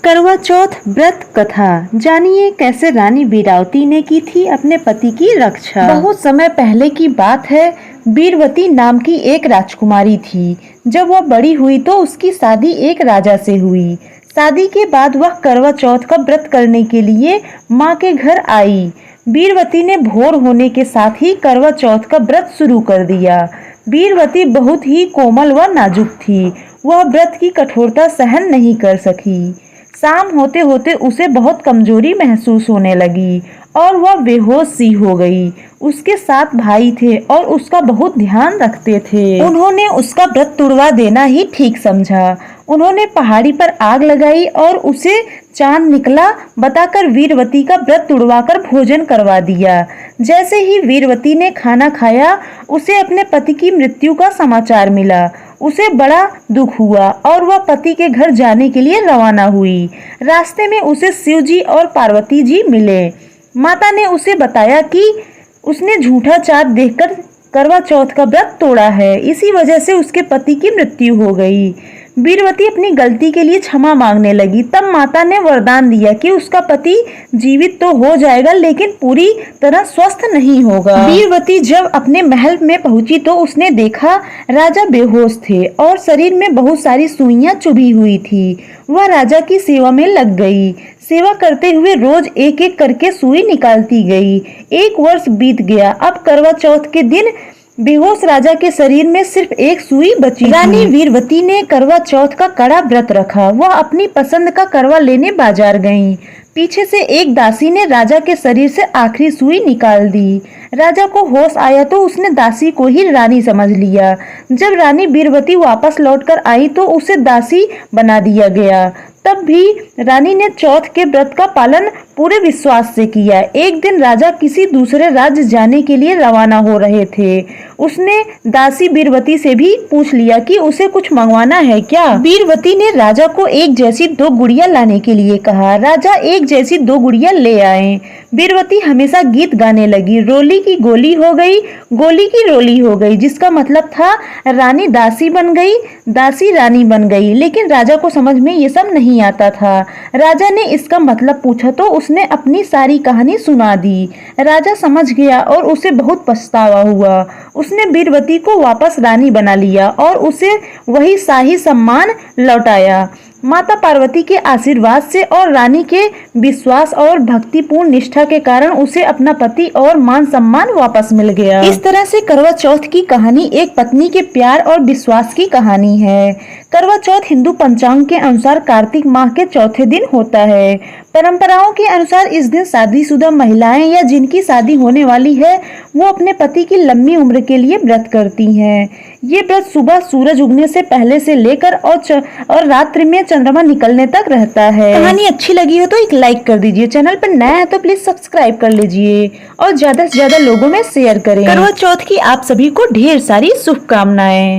करवा चौथ व्रत कथा। जानिए कैसे रानी बीरावती ने की थी अपने पति की रक्षा। बहुत समय पहले की बात है। बीरवती नाम की एक राजकुमारी थी। जब वह बड़ी हुई तो उसकी शादी एक राजा से हुई। शादी के बाद वह करवा चौथ का व्रत करने के लिए माँ के घर आई। बीरवती ने भोर होने के साथ ही करवा चौथ का व्रत शुरू कर दिया। बीरवती बहुत ही कोमल व नाजुक थी। वह व्रत की कठोरता सहन नहीं कर सकी। शाम होते होते उसे बहुत कमजोरी महसूस होने लगी और वह बेहोश सी हो गई। उसके 7 भाई थे और उसका बहुत ध्यान रखते थे। उन्होंने उसका व्रत तुड़वा देना ही ठीक समझा। उन्होंने पहाड़ी पर आग लगाई और उसे चांद निकला बताकर वीरवती का व्रत तुड़वाकर भोजन करवा दिया। जैसे ही वीरवती ने खाना खाया, उसे अपने पति की मृत्यु का समाचार मिला। उसे बड़ा दुख हुआ और वह पति के घर जाने के लिए रवाना हुई। रास्ते में उसे शिव जी और पार्वती जी मिले। माता ने उसे बताया कि उसने झूठा चाँद देखकर करवा चौथ का व्रत तोड़ा है, इसी वजह से उसके पति की मृत्यु हो गई। बीरवती अपनी गलती के लिए क्षमा मांगने लगी। तब माता ने वरदान दिया कि उसका पति जीवित तो हो जाएगा लेकिन पूरी तरह स्वस्थ नहीं होगा। बीरवती जब अपने महल में पहुंची तो उसने देखा राजा बेहोश थे और शरीर में बहुत सारी सुइयां चुभी हुई थी। वह राजा की सेवा में लग गई। सेवा करते हुए रोज एक एक करके सुई निकालती गई। 1 वर्ष बीत गया। अब करवा चौथ के दिन बेहोश राजा के शरीर में सिर्फ एक सुई बची। रानी वीरवती ने करवा चौथ का कड़ा व्रत रखा। वह अपनी पसंद का करवा लेने बाजार गईं। पीछे से एक दासी ने राजा के शरीर से आखिरी सुई निकाल दी। राजा को होश आया तो उसने दासी को ही रानी समझ लिया। जब रानी बीरवती वापस लौटकर आई तो उसे दासी बना दिया गया। तब भी रानी ने चौथ के व्रत का पालन पूरे विश्वास से किया। एक दिन राजा किसी दूसरे राज्य जाने के लिए रवाना हो रहे थे। उसने दासी बीरवती से भी पूछ लिया कि उसे कुछ मंगवाना है क्या। बीरवती ने राजा को एक जैसी 2 गुड़िया लाने के लिए कहा। राजा एक जैसी 2 गुड़िया ले आए। बीरवती हमेशा गीत गाने लगी। रोली की गोली हो गई, गोली की रोली हो गई, जिसका मतलब था रानी दासी बन गई, दासी रानी बन गई। लेकिन राजा को समझ में ये सब नहीं आता था। राजा ने इसका मतलब पूछा तो उसने अपनी सारी कहानी सुना दी। राजा समझ गया और उसे बहुत पछतावा हुआ। उसने बीरवती को वापस रानी बना लिया और उसे वही शाही सम्मान लौटाया। माता पार्वती के आशीर्वाद से और रानी के विश्वास और भक्तिपूर्ण निष्ठा के कारण उसे अपना पति और मान सम्मान वापस मिल गया। इस तरह से करवा चौथ की कहानी एक पत्नी के प्यार और विश्वास की कहानी है। करवा चौथ हिंदू पंचांग के अनुसार कार्तिक माह के चौथे दिन होता है। परंपराओं के अनुसार इस दिन शादीशुदा महिलाएं या जिनकी शादी होने वाली है वो अपने पति की लंबी उम्र के लिए व्रत करती हैं। ये व्रत सुबह सूरज उगने से पहले से लेकर और रात्रि में चंद्रमा निकलने तक रहता है। कहानी अच्छी लगी हो तो एक लाइक कर दीजिए। चैनल पर नया है तो प्लीज सब्सक्राइब कर लीजिए और ज्यादा से ज्यादा लोगों में शेयर करें। करवा चौथ की आप सभी को ढेर सारी शुभकामनाएं।